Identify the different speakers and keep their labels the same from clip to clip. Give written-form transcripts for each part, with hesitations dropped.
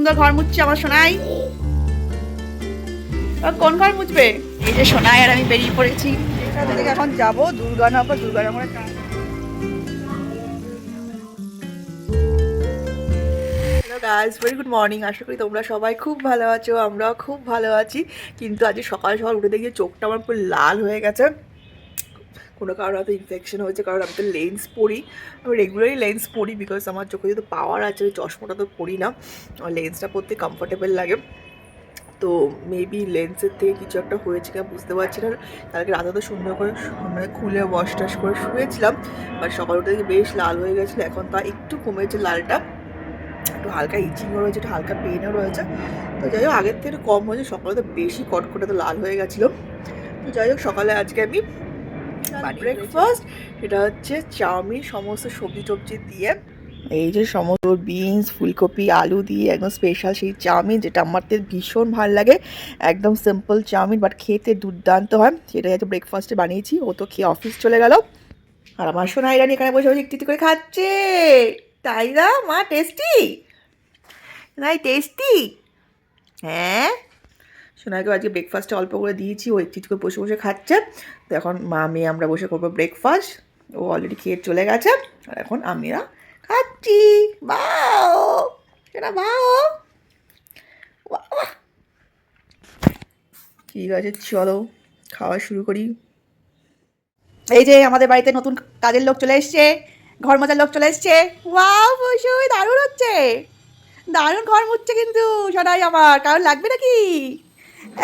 Speaker 1: সুন্দর ঘর মুছছে আমার সোনাই। কোন ঘর মুছবে? এই যে সোনাই আর আমি বেরিয়ে পড়েছি। এখন যাবো দুর্গানগর। দুর্গানগরে গাইস, ভেরি গুড মর্নিং। আশা করি তোমরা সবাই খুব ভালো আছো, আমরাও খুব ভালো আছি। কিন্তু আজ সকাল সকাল উঠে দেখি চোখটা আমার পুরো লাল হয়ে গেছে। কোনো কারণে হয়তো ইনফেকশন হয়েছে, কারণ আমি তো লেন্স পরি। আমি রেগুলারই লেন্স পরি বিকজ আমার চোখে যেহেতু পাওয়ার আছে, ওই চশমাটা তো পরি না। আমার লেন্সটা পরতে কমফোর্টেবল লাগে। তো মেবি লেন্সের থেকে কিছু একটা হয়েছে কিনা বুঝতে পারছি না। কালকে রাতে তো সুন্দর করে মানে খুলে ওয়াশ টাশ করে শুয়েছিলাম, বাট সকাল উঠে দেখি বেশ লাল হয়ে গেছিলো। এখন তা একটু কমেছে লালটা, একটু হালকা ইচিংও রয়েছে, একটু হালকা পেনও রয়েছে। তো যাই হোক, আগের থেকে একটু কম হয়েছে, সকালে তো বেশি কটকটে তো লাল হয়ে গেছিলো। তো যাই হোক, সকালে আজকে আমি ব্রেকফাস্ট, সেটা হচ্ছে চাউমিন সমস্ত সবজি টবজি দিয়ে, এই যে সমস্ত বিনস ফুলকপি আলু দিয়ে একদম স্পেশাল সেই চাউমিন, যেটা আমার ভীষণ ভালো লাগে। একদম সিম্পল চাউমিন, বাট খেতে দুর্দান্ত হয়। সেটাই হচ্ছে ব্রেকফাস্টে বানিয়েছি। ও তো খেয়ে অফিস চলে গেল, আর আমার সোনা ইরানি এখানে বসে বসে একটু করে খাচ্ছে। তাই না মা? টেস্টি নাই? টেস্টি, হ্যাঁ। সোনাকে আজকে ব্রেকফাস্টে অল্প করে দিয়েছি, ও একটু করে বসে বসে খাচ্ছে। তো এখন মা মেয়ে আমরা বসে করবো ব্রেকফাস্ট। ও অলরেডি খেয়ে চলে গেছে, আর এখন আমরা খাচ্ছি। বাও সেটা বাও। ঠিক আছে, চলো খাওয়া শুরু করি। এই যে আমাদের বাড়িতে নতুন কাজের লোক চলে এসছে, ঘর মোছার লোক চলে এসছে। ওয়াও বসুই, দারুণ হচ্ছে, দারুণ ঘর মুছছে কিন্তু সদাই আমার। কারণ লাগবে নাকি?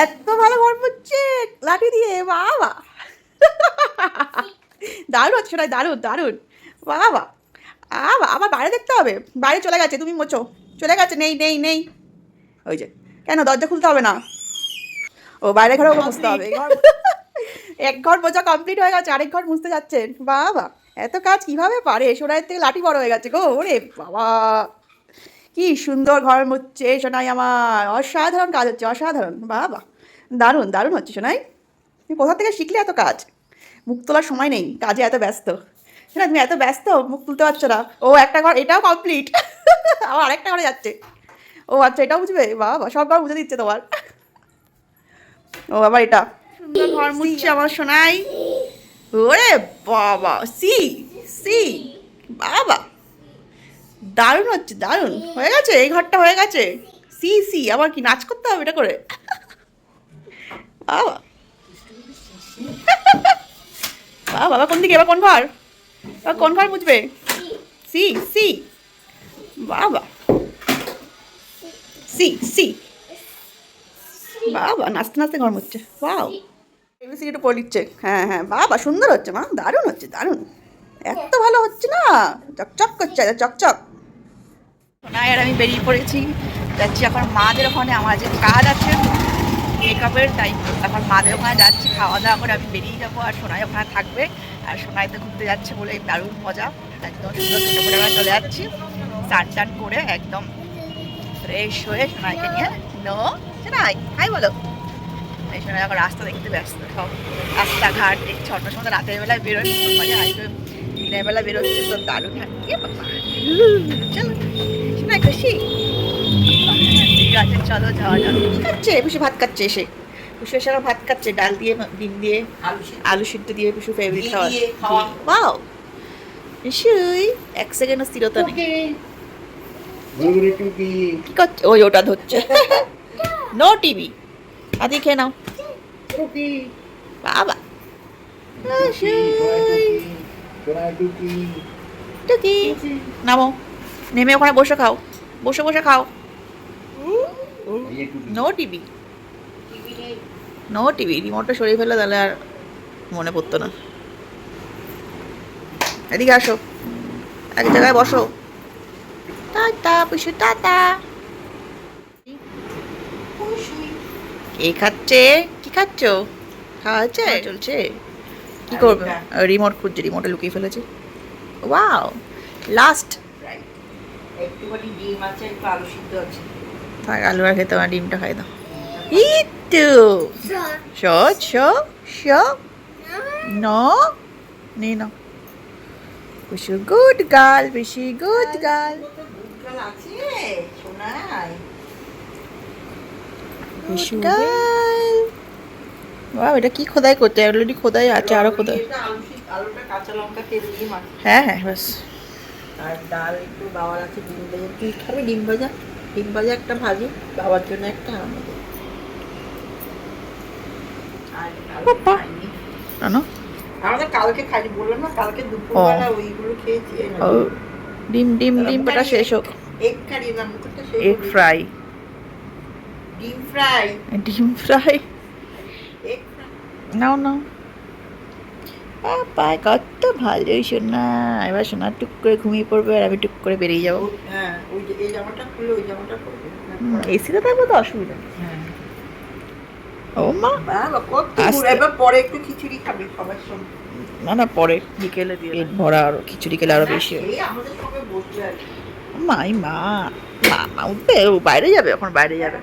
Speaker 1: এত ভালো ঘর মুছছে লাঠি দিয়ে, বাবা দারুণ হচ্ছে সদাই, দারুণ দারুণ, বাবা। আবার বাইরে দেখতে হবে, বাইরে চলে গেছে, তুমি মোছো। চলে গেছে, নেই নেই নেই। ওই যে, কেন দরজা খুলতে হবে না? ও বাইরে ঘরেও মুছতে হবে। এক ঘর মোছা কমপ্লিট হয়ে গেছে, আরেক ঘর মুছতে যাচ্ছেন। বাবা এত কাজ কিভাবে পারে? সোনাইয়ের থেকে লাঠি বড় হয়ে গেছে গো। ওরে বাবা, কি সুন্দর ঘর মুছছে সোনাই আমার। অসাধারণ কাজ হচ্ছে, অসাধারণ। বাবা দারুণ দারুণ হচ্ছে সোনাই। তুমি কোথা থেকে শিখলে এত কাজ? মুখ তোলার সময় নেই, কাজে এত ব্যস্ত। না তুমি এত ব্যস্ত, মুখ তুলতে পারছো না। ও একটা ঘর এটাও কমপ্লিট, আবার আরেকটা ঘরে যাচ্ছে। ও আচ্ছা, এটাও বুঝবে? বাবা সব ঘর মুছে দিচ্ছে তোমার। ও আবার এটা সুন্দর ঘর মুছছে আমার সোনাই। ওরে বাবা, সি সি, বাবা দারুণ হচ্ছে, দারুণ হয়ে গেছে। এই ঘরটা হয়ে গেছে। সি সি, আবার কি নাচ করতে হবে এটা করে? বাবা বাবা, কোন দিকে? এবার কোন ঘর? এবার কোন ঘর মুছবে? সি সি, বাবা সি সি, বাবা নাচতে নাচতে ঘর মুছছে। বাও, এবিসি একটু পড়ে লিখছে। হ্যাঁ হ্যাঁ, বাবা সুন্দর হচ্ছে মা, দারুণ হচ্ছে, দারুণ। এত ভালো হচ্ছে না, চকচক করছে, চকচক। না আর আমি বেরিয়ে পড়েছি, যাচ্ছি এখন মাদের ওখানে। আমার যে কাজ আছে মেকআপের, তাই এখন মাদের ওখানে যাচ্ছি। খাওয়া দাওয়া করে আমি বেরিয়ে যাবো, আর সোনাই ওখানে থাকবে। আর সোনাই তো ঘুরতে যাচ্ছে বলে দারুণ মজা। একদম সুন্দর ছোটো করে আমরা চলে যাচ্ছি, স্নান টান করে একদম ফ্রেশ হয়ে সোনাইকে নিয়ে। নো সোনাই হাই বলো। এই সময় এখন রাস্তা দেখতে ব্যস্ত, সব রাস্তাঘাট দেখছি। অন্য সময় রাতের বেলায় বেরোয় মজা, আজকে দিনের বেলা বেরোচ্ছে তো দারুণ। চলো শোনাই খুশি। ঠিক আছে চলো যাওয়া যাক। খাচ্ছে পিসু, ভাত খাচ্ছে এসে। পিসু এসে ভাত খাচ্ছে, ডাল দিয়ে ডিম দিয়ে আলু সিদ্ধ দিয়ে। পিসু ফেভারিট খাওয়া। বাও পিসুই এক সেকেন্ডও স্থিরতা নেই। কি করছে? ওই ওটা ধরছে। নো টিভি, আদি খেয়ে নাও। বাবা টুকি, নামো, নেমে ওখানে বসে খাও, বসে বসে খাও। No TV, no TV. রিমোটটা সরিয়ে ফেলে তাহলে আর মনে পড়তো না। এদিকে আসো, এক জায়গায় বসো। Tata Pushu, tata. কে খাচ্ছে? কি খাচ্ছ? খাওয়া হচ্ছে, চলছে। কি করবে? রিমোট খুঁজছে, রিমোটে লুকিয়ে ফেলেছে। Wow, last.
Speaker 2: একটুখানি ডিম আছে, একটু আলু সিদ্ধ আছে।
Speaker 1: থাক, আলু আর খেতে, ডিমটা খাই দাও। ইটু শো শো শো, নো নে নাও। বেশি গুড গার্ল, বেশি গুড গার্ল।
Speaker 2: আছে সোনাই,
Speaker 1: বাহ, এটা কি খোদাই করতে অলরেডি খোদাই আছে, আরো খোদাই।
Speaker 2: আলুটা কাঁচা লঙ্কা তেল দিয়ে মাছ।
Speaker 1: হ্যাঁ হ্যাঁ বাস।
Speaker 2: আর ডাল একটু বাবার আছে ডিম ভাজা, তুই খাবি ডিম ভাজা? ডিম ভাজা একটা ভাজি, বাবার জন্য একটা আর আমাদের। আর
Speaker 1: বাবা। কেন?
Speaker 2: আমাদের কালকে খাইনি, বললাম না কালকে দুপুরবেলা ওইগুলো খেয়েছি।
Speaker 1: ও, ডিম ডিম ডিম পাটা শেষ হোক।
Speaker 2: এগ কারি না, মুখটা শেষ
Speaker 1: এগ ফ্রাই।
Speaker 2: ডিম ফ্রাই।
Speaker 1: ডিম ফ্রাই
Speaker 2: এগ ফ্রাই।
Speaker 1: নাও নাও। পায় কত ভালোই শোনা। এবার সোনা টুক করে ঘুমিয়ে পড়বে আর আমি টুক করে বেরিয়ে যাবো।
Speaker 2: হ্যাঁ, ওই যে এই জামাটা খুলে ওই জামাটা পরবে।
Speaker 1: এসিতে থাকবো তো অসুবিধা নেই।
Speaker 2: হ্যাঁ।
Speaker 1: ও মা,
Speaker 2: বাবা কত
Speaker 1: আস্তে।
Speaker 2: এবার পরে একটু খিচুড়ি খাবে সবার সঙ্গে।
Speaker 1: না না, পরে বিকেলে দিয়ে পেট ভরা আরো খিচুড়ি খেলে আরো বেশি হবে।
Speaker 2: এই আমাদের সঙ্গে বসবে আর কি।
Speaker 1: মাই মা, মা উঠবে, ও বাইরে যাবে, এখন বাইরে যাবে।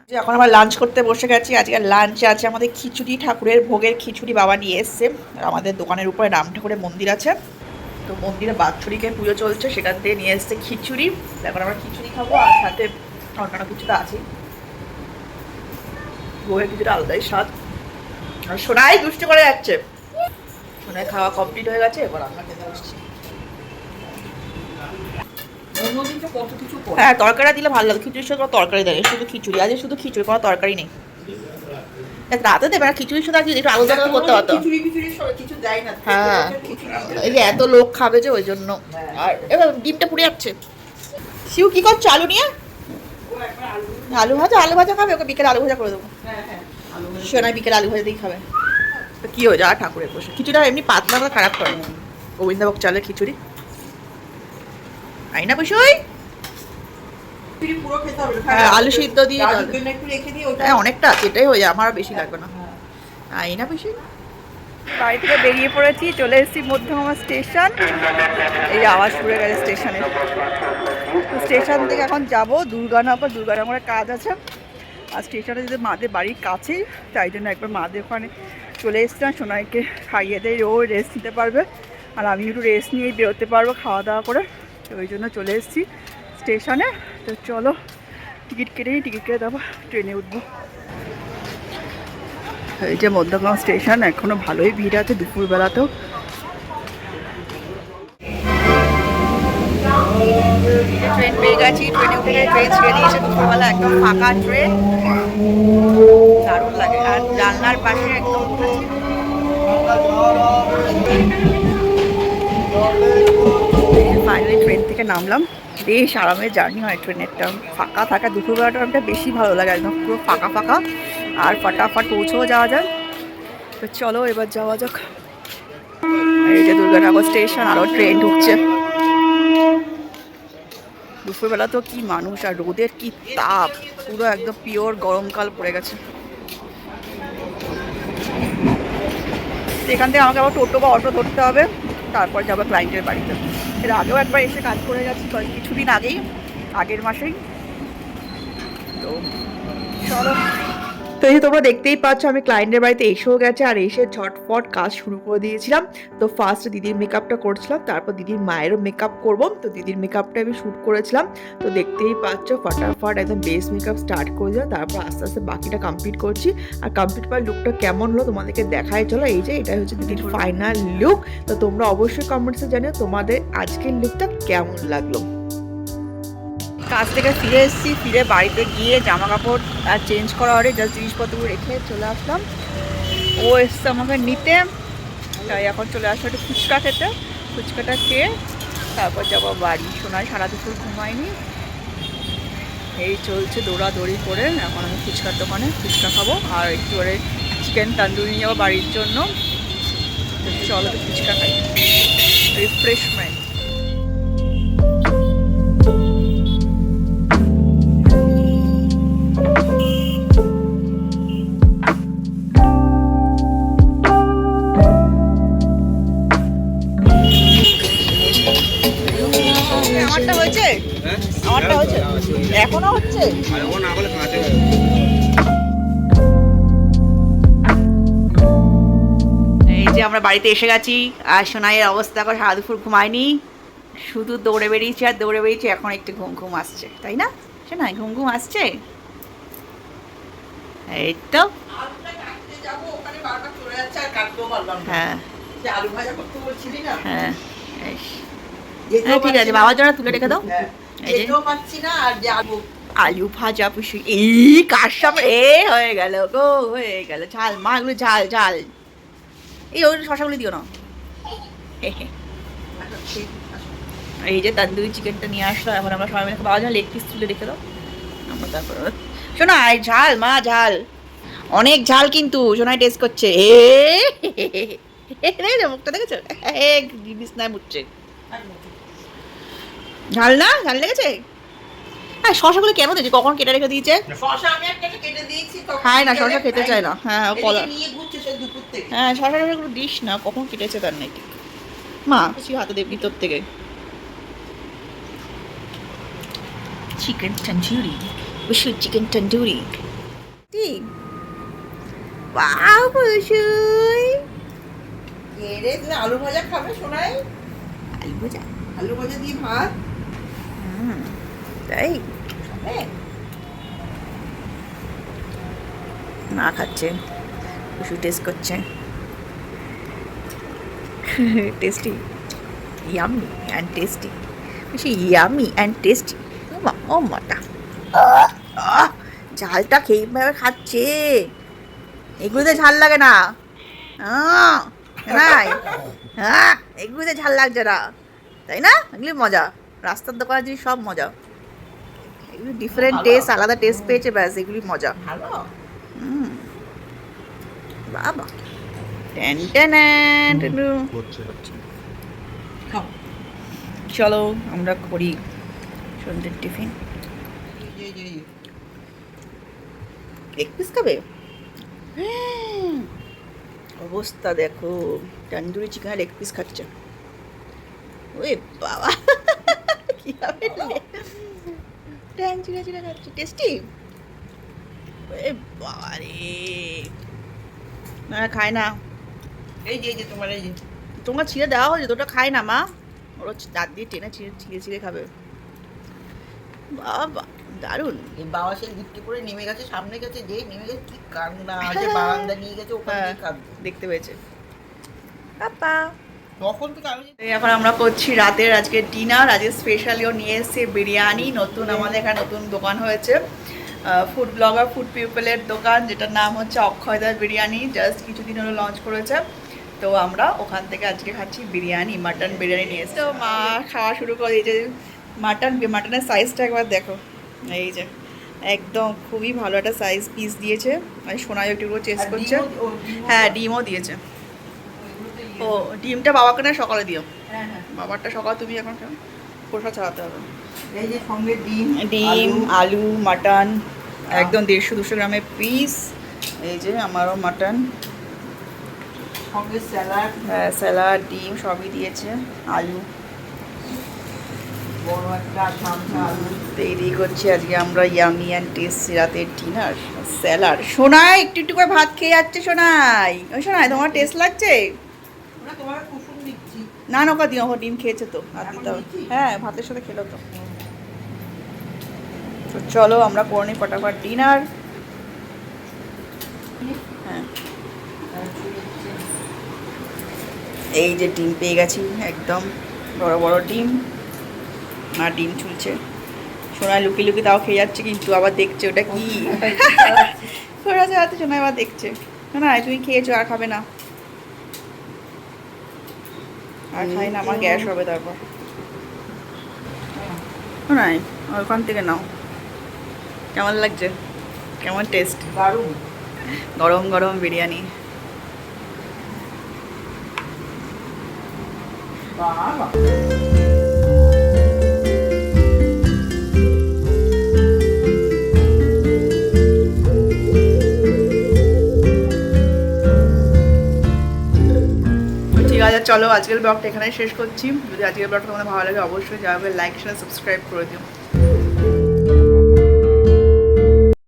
Speaker 1: যে এখন আমরা লাঞ্চ করতে বসে গেছি। আজকে লাঞ্চে আছে আমাদের খিচুড়ি, ঠাকুরের ভোগের খিচুড়ি বাবা নিয়ে এসছে। আর আমাদের দোকানের উপরে রাম ঠাকুরের মন্দির আছে, তো মন্দিরে বাৎসরিকের পুজো চলছে, সেখান থেকে নিয়ে এসছে খিচুড়ি। এখন আমরা খিচুড়ি খাবো আর সাথে অন্যান্য কিছু তো আছেই। ভোগের খিচুড়ি আলাদাই স্বাদ। আর সোনাই দুষ্টু করে যাচ্ছে। সোনাই খাওয়া কমপ্লিট হয়ে গেছে, এবার আমরা খেতে বসছি।
Speaker 2: অন্যদিন তো কত কিছু করে।
Speaker 1: হ্যাঁ, তরকারি দিলে ভালো লাগে। খিচুড়ির সাথে কোনো তরকারি দেয়, শুধু খিচুড়ি। আজ শুধু খিচুড়ি, কোনো তরকারি নেই। রাতে দেবে না খিচুড়ির সাথে, একটু আলু তরকারি করতে হতো।
Speaker 2: খিচুড়ি সব কিছু দেয় না।
Speaker 1: হ্যাঁ,
Speaker 2: খিচুড়ি
Speaker 1: এই যে এত লোক খাবে যে, ওই জন্য। আর এবার ডিমটা পুড়ে যাচ্ছে। শিউ কি করছো আলু নিয়ে?
Speaker 2: ও একবার আলু।
Speaker 1: আলু ভাজা খাবে, ওকে বিকেলে আলু ভাজা করে দেবো।
Speaker 2: হ্যাঁ হ্যাঁ, আলু ভাজা।
Speaker 1: সোনাই বিকেলে আলু ভাজা দিয়েই খাবে। তো কি হয়ে যায় ঠাকুরের বসে খিচুড়িটা এমনি পাতলা করে খারাপ করে না। গোবিন্দভোগ চালের খিচুড়ি। আই না বসই।
Speaker 2: খিচুড়ি পুরো খেতে হবে না।
Speaker 1: হ্যাঁ, আলু সিদ্ধ দিয়ে
Speaker 2: আলুর জন্য একটু রেখে দিই ওটা।
Speaker 1: হ্যাঁ, অনেকটা আছে, এটাই হয়ে যায়, আমার আর বেশি লাগবে না। আই না বেশি। বাড়ি থেকে বেরিয়ে পড়েছি, চলে এসেছি মধ্যমা স্টেশন। এই যে আওয়াজ পড়ে গেছে স্টেশনে। তো স্টেশন থেকে এখন যাব দুর্গানগর। দুর্গানগরে কাজ আছে, আর স্টেশনে যদি মাদের বাড়ির কাছেই, তাই জন্য একবার মাদের ওখানে চলে এসছিলাম। সোনাইকে খাইয়ে দিয়ে ও রেস্ট নিতে পারবে, আর আমি একটু রেস্ট নিয়েই বেরোতে পারবো খাওয়া দাওয়া করে। তো ওই জন্য চলে এসেছি স্টেশনে। তো চলো টিকিট কেটে নিই, টিকিট কেটে দেবো, ট্রেনে উঠবো। এই যে মধ্যমগ্রাম স্টেশন, এখনো ভালোই ভিড় আছে দুপুরবেলাতেও। ট্রেন পেয়ে গেছি, ট্রেনে উঠে ট্রেন ছেড়ে দিয়েছে দুপুরবেলা, একদম ফাঁকা ট্রেন, দারুণ লাগে। আর জানলার পাশে একদম ফাইনালি ট্রেন থেকে নামলাম। বেশ আরামের জার্নি হয় ট্রেনেরটা, ফাঁকা থাকা দুপুরবেলাটা বেশি ভালো লাগে, একদম পুরো ফাঁকা ফাঁকা, আর ফটাফট পৌঁছেও যাওয়া যায়। তো চলো এবার যাওয়া যাক। এই যে দুর্গানগর স্টেশন, আরও ট্রেন ঢুকছে। দুপুরবেলা তো কি মানুষ, আর রোদের কি তাপ, পুরো একদম পিওর গরমকাল পড়ে গেছে। এখান থেকে আমাকে আবার টোটো বা অটো ধরতে হবে, তারপর যাবো ক্লায়েন্টের বাড়িতে। এর আগেও একবার এসে কাজ করে গেছি কিছুদিন আগেই, আগের মাসেই। তো চলো। তো এই যে তোমরা দেখতেই পাচ্ছ আমি ক্লায়েন্টের বাড়িতে এসেও গেছে, আর এসে ঝটফট কাজ শুরু করে দিয়েছিলাম। তো ফার্স্ট দিদির মেকআপটা করছিলাম, তারপর দিদির মায়েরও মেকআপ করবো। তো দিদির মেকআপটা আমি শ্যুট করেছিলাম। তো দেখতেই পাচ্ছ ফটাফট একদম বেস মেকআপ স্টার্ট করে দিলাম, তারপর আস্তে আস্তে বাকিটা কমপ্লিট করছি। আর কমপ্লিট করার লুকটা কেমন হলো তোমাদেরকে দেখাই। চলো, এই যে এটা হচ্ছে দিদির ফাইনাল লুক। তো তোমরা অবশ্যই কমেন্টসে জানিও তোমাদের আজকের লুকটা কেমন লাগলো। কাজ থেকে ফিরে এসেছি, ফিরে বাড়িতে গিয়ে জামা কাপড় আর চেঞ্জ করা হলে জাস্ট জিনিসপত্রগুলো রেখে চলে আসলাম। ও এসছে আমাকে নিতে, তাই এখন চলে আসলো একটু ফুচকা খেতে। ফুচকাটা খেয়ে তারপর যাবো বাড়ি। সোনায় সারা দুপুর ঘুমায়নি, এই চলছে দৌড়াদৌড়ি করে। এখন আমি ফুচকার দোকানে ফুচকা খাবো, আর একটু করে চিকেন তন্দুরি নিয়ে যাবো বাড়ির জন্য। চলো তো ফুচকা খাই, রিফ্রেশমেন্ট। আমারটা হয়েছে, আমারটা হয়েছে, এখনো হচ্ছে। এই যে আমরা বাড়িতে এসে গেছি, আর সোনাইয়ের অবস্থা করে সারা দুপুর ঘুমায়নি, শুধু দৌড়ে বেরিয়েছি আর দৌড়ে বেরিয়েছি। এখন একটু ঘুম ঘুম আসছে, তাই না সোনাই? ঘুম ঘুম আসছে। এই তো
Speaker 2: আলুটা কাটতে যাবো, ওখানে বারবার চলে যাচ্ছে আর কাটতেও পারলাম না।
Speaker 1: হ্যাঁ
Speaker 2: যে আলু ভাজা করতে বলছিলি না,
Speaker 1: হ্যাঁ বেশ।
Speaker 2: যেতেও
Speaker 1: হ্যাঁ ঠিক
Speaker 2: পারছি
Speaker 1: আছে,
Speaker 2: না।
Speaker 1: বাবার জন্য তুলে রেখে দাও।
Speaker 2: হ্যাঁ,
Speaker 1: এই যে
Speaker 2: যেতেও পারছি না আর যে আলু
Speaker 1: আলু ভাজা পুষি এই কার সামনে এ হয়ে গেল গো, হয়ে গেল ঝাল, মা এগুলো ঝাল ঝাল। এই ওই শশাগুলি দিও না। হে হে। এই যে তন্দুরি চিকেনটা নিয়ে আসলো, এখন আমরা সবাই মিলে বাবা জন্য লেগ পিস তুলে রেখে দাও। আমরা তারপর শোনা এই ঝাল, মা ঝাল অনেক ঝাল কিন্তু সোনাই টেস্ট করছে। মুখটা দেখেছো, বিছনায় মুটছে। ঝাল না, ঝাল লেগেছে। হ্যাঁ শশাগুলো কেন দিয়েছে, কখন কেটে রেখে দিয়েছে।
Speaker 2: শশা আমি একটা কেটে দিয়েছি, তখন
Speaker 1: খায় না, শশা খেতে চায় না। হ্যাঁ কলা,
Speaker 2: এদিকে নিয়ে ঘুরছে সে দুপুর থেকে।
Speaker 1: হ্যাঁ শশা টশাগুলো দিস না, কখন কেটেছে তার নেই ঠিক। মা কিছু হাতে দেব ভিতর থেকে। চিকেন তন্দুরি, বসু চিকেন তন্দুরি। ঠিক বাহ বসুই।
Speaker 2: কে রে, তুমি আলু ভাজা খাবে শোনাই?
Speaker 1: আলু ভাজা,
Speaker 2: আলু ভাজা দিয়ে ভাত
Speaker 1: তাই
Speaker 2: খাবে?
Speaker 1: মা খাচ্ছে, বসু টেস্ট করছে। টেস্টি, ইয়ামি অ্যান্ড টেস্টি, বেশি ইয়ামি অ্যান্ড টেস্টি। ও মাটা ঝালটা খেয়ে ভাবে খাচ্ছে, এগুলোতে ঝাল লাগে না। নাই হ্যাঁ, এগুলোতে ঝাল লাগছে না, তাই না? এগুলি মজা, রাস্তার দোকানের জিনিস সব মজা। এগুলি ডিফারেন্ট টেস্ট, আলাদা টেস্ট পেয়েছে, ব্যাস এগুলি মজা।
Speaker 2: ভালো।
Speaker 1: বাবা টেন টেন
Speaker 2: খাও।
Speaker 1: চলো আমরা করি সন্ধ্যের টিফিন। লেগ পিস খাবে? অবস্থা দেখো, তন্দুরি চিকেন লেগ পিস খাচ্ছে। ওই বাবা কিভাবে ট্যাং চিড়া চিড়া খাচ্ছে, টেস্টি। ওই বাবা রে, না খায় না।
Speaker 2: এই যে তোমার এই যে
Speaker 1: তোমার ছিঁড়ে দেওয়া হয়েছে, তোটা খায় না মা, ওরা দাঁত দিয়ে টেনে ছিঁড়ে ছিঁড়ে ছিঁড়ে খাবে। বাবা দারুণ।
Speaker 2: এই বাবা সেই লিফটে করে নেমে গেছে, সামনে গেছে, যে নেমে গেছে কি কান্না, যে বারান্দা নিয়ে গেছে ওখানে
Speaker 1: হ্যাঁ,
Speaker 2: গিয়ে কাঁদছে।
Speaker 1: দেখতে পেয়েছে পাপা।
Speaker 2: তখন থেকে আমি
Speaker 1: এখন আমরা করছি রাতের আজকে ডিনার। আজকে স্পেশালিও নিয়ে এসেছে বিরিয়ানি, নতুন আমাদের এখানে নতুন দোকান হয়েছে, ফুড ব্লগার ফুড পিপলের দোকান, যেটার নাম হচ্ছে অক্ষয়দার বিরিয়ানি, জাস্ট কিছুদিন হলো লঞ্চ করেছে। তো আমরা ওখান থেকে আজকে খাচ্ছি বিরিয়ানি, মাটন বিরিয়ানি নিয়ে এসেছে। তো মা খাওয়া শুরু করে দিয়েছে। মাটনের সাইজটা একবার দেখো, এই যে একদম খুবই ভালো একটা সাইজ পিস দিয়েছে, মানে সোনাই একটু চেস্ট করছে। হ্যাঁ ডিমও দিয়েছে। ও ডিমটা বাবাকে না সকালে দিও,
Speaker 2: হ্যাঁ হ্যাঁ,
Speaker 1: বাবারটা সকাল তুমি এখন খাও, খোসা ছাড়াতে হবে।
Speaker 2: এই যে সঙ্গে ডিম
Speaker 1: ডিম আলু মাটন একদম 150-200 গ্রামের পিস। এই যে আমারও মাটন,
Speaker 2: সঙ্গে স্যালাড,
Speaker 1: স্যালাড ডিম সবই দিয়েছে, আলু
Speaker 2: বড় একটা চামচা আলু।
Speaker 1: তৈরি করছি আজকে আমরা ইয়ামি অ্যান্ড টেস্টি রাতের ডিনার। স্যালাড সোনাই একটু একটু করে ভাত খেয়ে যাচ্ছে সোনাই। ওই সোনাই তোমার টেস্ট লাগছে?
Speaker 2: ওরা তোমার কুসুম দিচ্ছি।
Speaker 1: না নৌকা দিও, ও ডিম খেয়েছে তো আর দিতে হবে।
Speaker 2: এখন দিচ্ছি?
Speaker 1: হ্যাঁ ভাতের সাথে খেলো তো। তো চলো আমরা করে নিই ফটাফট ডিনার। হ্যাঁ এই যে ডিম পেয়ে গেছি, একদম বড় বড় ডিম, আর ডিম ছুলছে সোনায় লুকিয়ে লুকিয়ে, তাও খেয়ে যাচ্ছে, কিন্তু আবার দেখছে ওটা কি সোনা চালাতে, সোনায় আবার দেখছে। না তুমি খেয়েছো আর খাবে না, আর খাই না, আমার গ্যাস হবে তারপর। নাই ওখান থেকে নাও। কেমন লাগছে, কেমন টেস্ট?
Speaker 2: দারুণ।
Speaker 1: গরম গরম বিরিয়ানি।
Speaker 2: বাবা
Speaker 1: ঠিক আছে চলো আজকের ব্লগটা এখানে শেষ করছি। যদি আজকের ব্লগটা তোমাদের ভালো লাগে অবশ্যই যাবে লাইক শেয়ার সাবস্ক্রাইব করে দিও।